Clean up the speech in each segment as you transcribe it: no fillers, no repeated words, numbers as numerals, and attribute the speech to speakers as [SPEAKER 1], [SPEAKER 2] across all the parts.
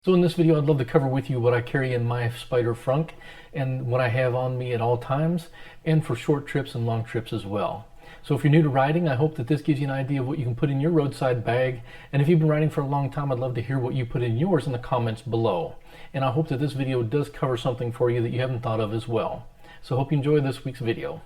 [SPEAKER 1] So in this video, I'd love to cover with you what I carry in my Spyder Frunk and what I have on me at all times, and for short trips and long trips as well. So if you're new to riding, I hope that this gives you an idea of what you can put in your roadside bag. And if you've been riding for a long time, I'd love to hear what you put in yours in the comments below. And I hope that this video does cover something for you that you haven't thought of as well. So hope you enjoy this week's video.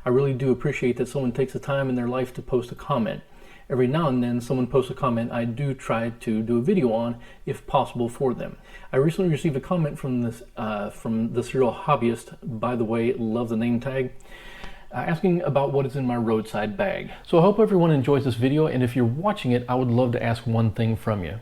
[SPEAKER 1] I really do appreciate that someone takes the time in their life to post a comment. Every now and then someone posts a comment I do try to do a video on if possible for them. I recently received a comment from the Serial Hobbyist, by the way, love the name tag, asking about what is in my roadside bag. So I hope everyone enjoys this video, and if you're watching it, I would love to ask one thing from you.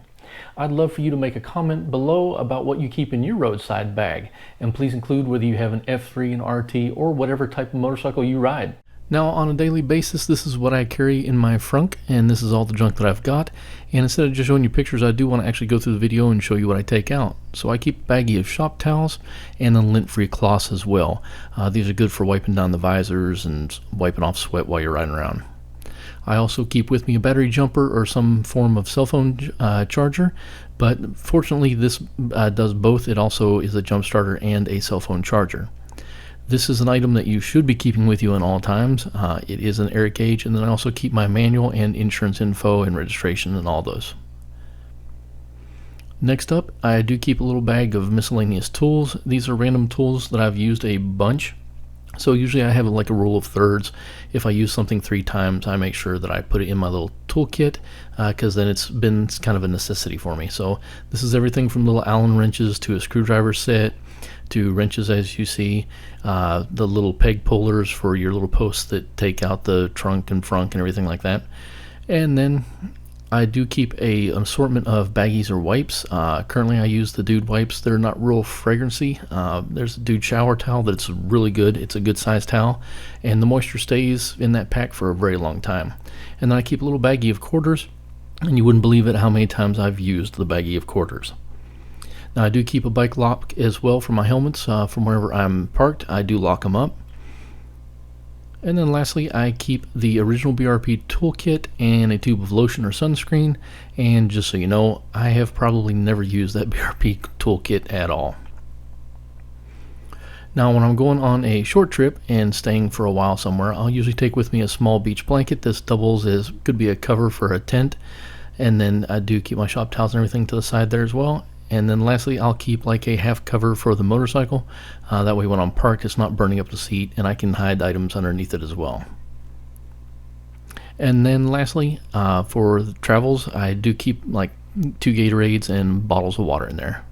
[SPEAKER 1] I'd love for you to make a comment below about what you keep in your roadside bag, and please include whether you have an F3, an RT, or whatever type of motorcycle you ride. Now, on a daily basis, this is what I carry in my frunk, and this is all the junk that I've got. And instead of just showing you pictures, I do want to actually go through the video and show you what I take out. So I keep a baggie of shop towels and then lint-free cloths as well. These are good for wiping down the visors and wiping off sweat while you're riding around. I also keep with me a battery jumper or some form of cell phone charger, but fortunately this does both. It also is a jump starter and a cell phone charger. This is an item that you should be keeping with you at all times. It is an air gauge, and then I also keep my manual and insurance info and registration and all those. Next up, I do keep a little bag of miscellaneous tools. These are random tools that I've used a bunch. So usually I have like a rule of thirds. If I use something 3 times, I make sure that I put it in my little toolkit, because then it's been kind of a necessity for me. So this is everything from little Allen wrenches to a screwdriver set to wrenches, as you see, the little peg pullers for your little posts that take out the trunk and frunk and everything like that. And then I do keep an assortment of baggies or wipes. Currently I use the Dude wipes. They're not real fragrancy. There's a Dude shower towel that's really good. It's a good size towel, and the moisture stays in that pack for a very long time. And then I keep a little baggie of quarters, and you wouldn't believe it how many times I've used the baggie of quarters. Now I do keep a bike lock as well for my helmets. From wherever I'm parked, I do lock them up. And then lastly, I keep the original BRP toolkit and a tube of lotion or sunscreen. And just so you know, I have probably never used that BRP toolkit at all. Now when I'm going on a short trip and staying for a while somewhere, I'll usually take with me a small beach blanket. This doubles as could be a cover for a tent. And then I do keep my shop towels and everything to the side there as well. And then lastly, I'll keep like a half cover for the motorcycle. That way when I'm parked, it's not burning up the seat, and I can hide items underneath it as well. And then lastly, for the travels, I do keep like 2 Gatorades and bottles of water in there.